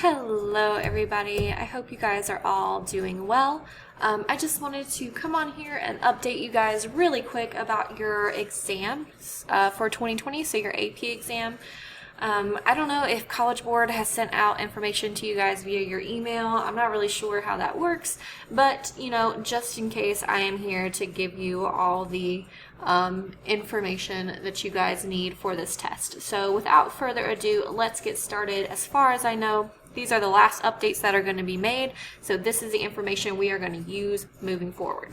Hello everybody, I hope you guys are all doing well. I just wanted to come on here and update you guys really quick about your exams for 2020, so your AP exam. I don't know if College Board has sent out information to you guys via your email. I'm not really sure how that works, but just in case, I am here to give you all the information that you guys need for this test. So without further ado, let's get started. As far as I know, these are the last updates that are going to be made, so this is the information we are going to use moving forward.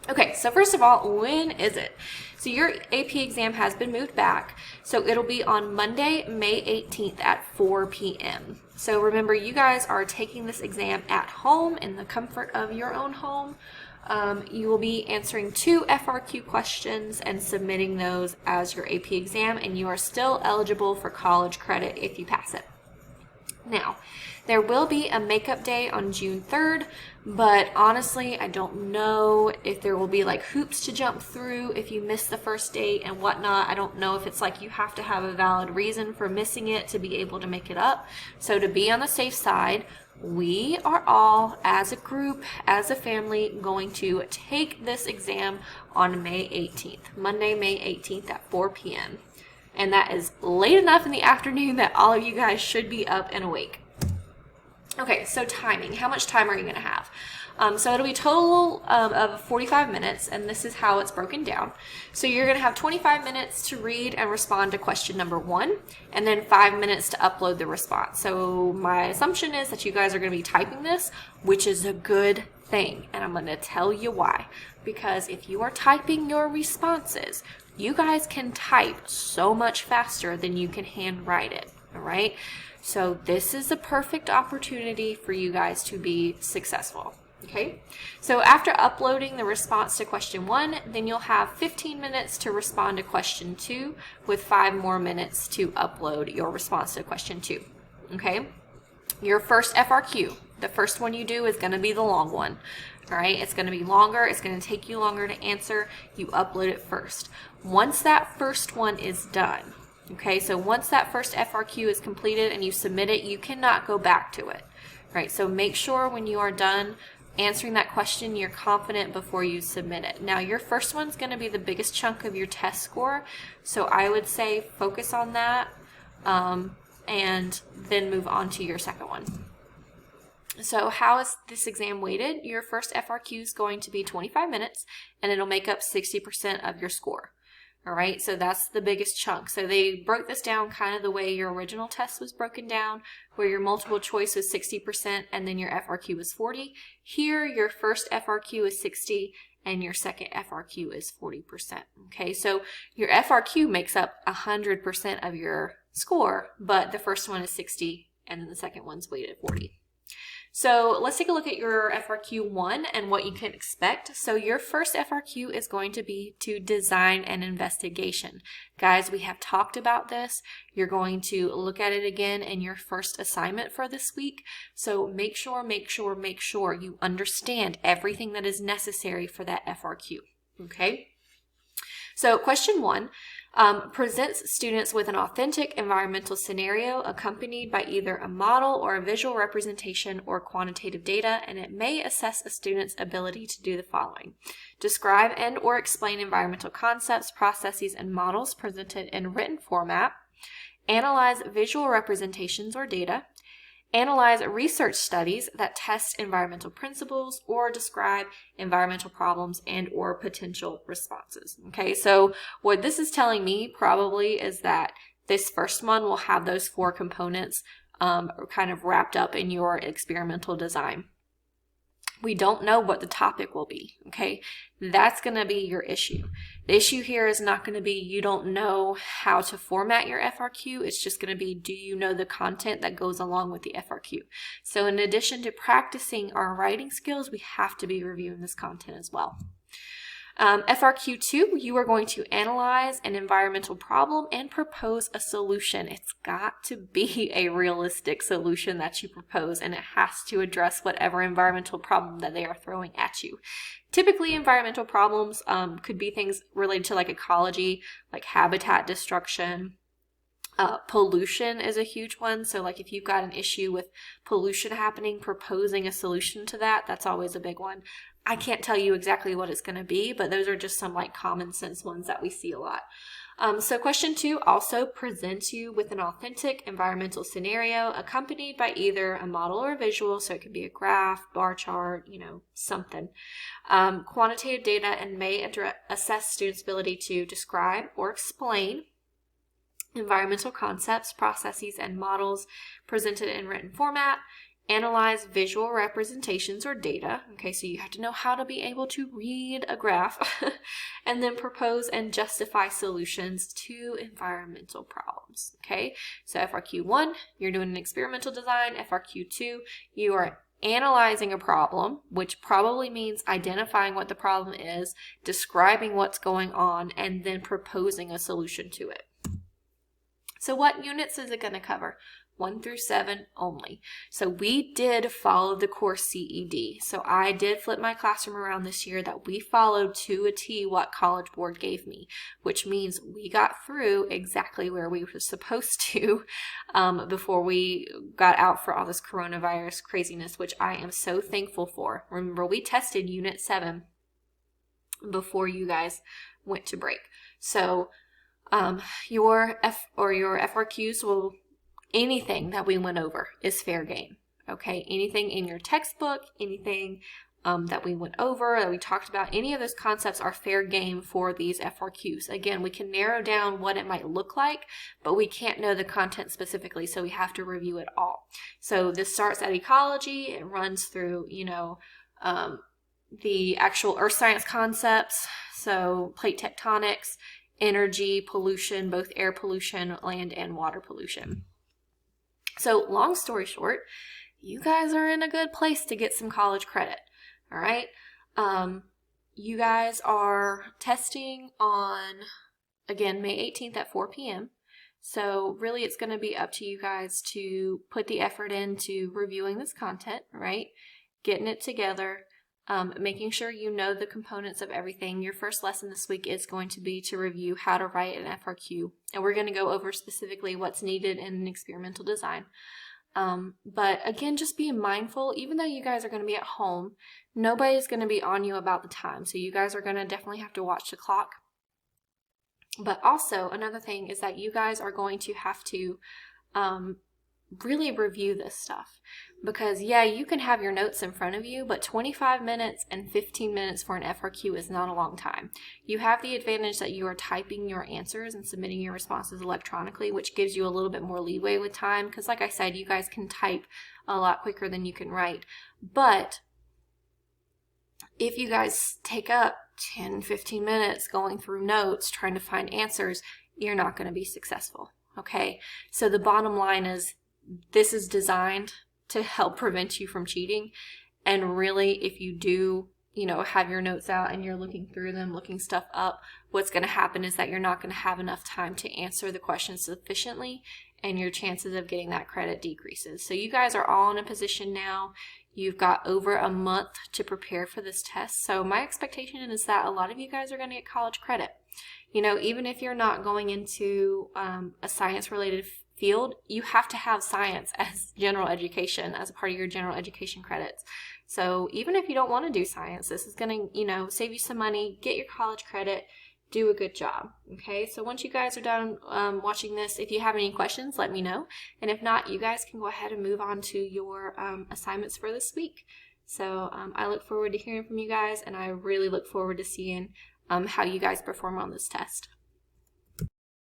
Okay, so first of all, when is it? So your AP exam has been moved back, so it'll be on Monday, May 18th at 4 p.m. So remember, you guys are taking this exam at home in the comfort of your own home. You will be answering 2 FRQ questions and submitting those as your AP exam, and you are still eligible for college credit if you pass it. Now, there will be a makeup day on June 3rd, but honestly, I don't know if there will be like hoops to jump through if you miss the first date and whatnot. I don't know if it's like you have to have a valid reason for missing it to be able to make it up. So to be on the safe side, we are all, as a group, as a family, going to take this exam on May 18th, Monday, May 18th at 4 p.m. And that is late enough in the afternoon that all of you guys should be up and awake. Okay, so timing. How much time are you going to have? So it'll be a total of 45 minutes, and this is how it's broken down. So you're going to have 25 minutes to read and respond to question number 1, and then 5 minutes to upload the response. So my assumption is that you guys are going to be typing this, which is a good thing, and I'm going to tell you why. Because if you are typing your responses, you guys can type so much faster than you can handwrite it, all right? So this is a perfect opportunity for you guys to be successful, okay? So after uploading the response to question 1, then you'll have 15 minutes to respond to question 2 with 5 more minutes to upload your response to question 2, okay? Your first FRQ, the first one you do is going to be the long one. All right, it's going to be longer. It's going to take you longer to answer. You upload it first. Once that first one is done, okay, so once that first FRQ is completed and you submit it, you cannot go back to it. Right, so make sure when you are done answering that question, you're confident before you submit it. Now, your first one's going to be the biggest chunk of your test score, so I would say focus on that and then move on to your second one. So how is this exam weighted? Your first FRQ is going to be 25 minutes, and it'll make up 60% of your score. All right, so that's the biggest chunk. So they broke this down kind of the way your original test was broken down, where your multiple choice was 60% and then your FRQ was 40. Here, your first FRQ is 60 and your second FRQ is 40%. Okay, so your FRQ makes up 100% of your score, but the first one is 60 and then the second one's weighted 40. So let's take a look at your FRQ 1 and what you can expect. So your first FRQ is going to be to design an investigation. Guys, we have talked about this. You're going to look at it again in your first assignment for this week. So make sure you understand everything that is necessary for that FRQ. Okay? So question 1. Presents students with an authentic environmental scenario accompanied by either a model or a visual representation or quantitative data, and it may assess a student's ability to do the following. Describe and or explain environmental concepts, processes, and models presented in written format. Analyze visual representations or data. Analyze research studies that test environmental principles or describe environmental problems and or potential responses. Okay, so what this is telling me probably is that this first one will have those 4 components kind of wrapped up in your experimental design. We don't know what the topic will be, okay? That's going to be your issue. The issue here is not going to be you don't know how to format your FRQ. It's just going to be, do you know the content that goes along with the FRQ? So in addition to practicing our writing skills, we have to be reviewing this content as well. FRQ 2, you are going to analyze an environmental problem and propose a solution. It's got to be a realistic solution that you propose, and it has to address whatever environmental problem that they are throwing at you. Typically, environmental problems could be things related to like ecology, like habitat destruction, Pollution is a huge one. So like if you've got an issue with pollution happening, proposing a solution to that, that's always a big one. I can't tell you exactly what it's going to be, but those are just some like common sense ones that we see a lot. So question 2 also presents you with an authentic environmental scenario accompanied by either a model or a visual. So it could be a graph, bar chart, something. Quantitative data and may assess students' ability to describe or explain environmental concepts, processes, and models presented in written format. Analyze visual representations or data. Okay, so you have to know how to be able to read a graph. And then propose and justify solutions to environmental problems. Okay, so FRQ 1, you're doing an experimental design. FRQ 2, you are analyzing a problem, which probably means identifying what the problem is, describing what's going on, and then proposing a solution to it. So what units is it going to cover? 1 through 7 only. So we did follow the course CED. So I did flip my classroom around this year that we followed to a T what College Board gave me, which means we got through exactly where we were supposed to before we got out for all this coronavirus craziness, which I am so thankful for. Remember, we tested Unit 7 before you guys went to break. So your FRQs will, anything that we went over is fair game. Okay, anything in your textbook, anything that we went over, that we talked about, any of those concepts are fair game for these FRQs. Again, we can narrow down what it might look like, but we can't know the content specifically, so we have to review it all. So this starts at ecology, it runs through, the actual earth science concepts, so plate tectonics, energy, pollution, both air pollution, land and water pollution. So long story short, you guys are in a good place to get some college credit. All right. You guys are testing on, again, May 18th at 4 p.m. So really it's going to be up to you guys to put the effort into reviewing this content, right? Getting it together. Making sure you know the components of everything. Your first lesson this week is going to be to review how to write an FRQ. And we're going to go over specifically what's needed in an experimental design. But again, just be mindful, even though you guys are going to be at home, nobody's going to be on you about the time. So you guys are going to definitely have to watch the clock. But also another thing is that you guys are going to have to really review this stuff, because yeah, you can have your notes in front of you, but 25 minutes and 15 minutes for an FRQ is not a long time. You have the advantage that you are typing your answers and submitting your responses electronically, which gives you a little bit more leeway with time, because like I said, you guys can type a lot quicker than you can write. But if you guys take up 10-15 minutes going through notes trying to find answers, you're not going to be successful. Okay, so the bottom line is, this is designed to help prevent you from cheating. And really, if you do, have your notes out and you're looking through them, looking stuff up, what's going to happen is that you're not going to have enough time to answer the questions sufficiently, and your chances of getting that credit decreases. So you guys are all in a position now. You've got over a month to prepare for this test. So my expectation is that a lot of you guys are going to get college credit. Even if you're not going into a science-related field, you have to have science as general education, as a part of your general education credits. So even if you don't want to do science, this is going to, save you some money, get your college credit, do a good job. Okay, so once you guys are done watching this, if you have any questions, let me know. And if not, you guys can go ahead and move on to your assignments for this week. So I look forward to hearing from you guys, and I really look forward to seeing how you guys perform on this test.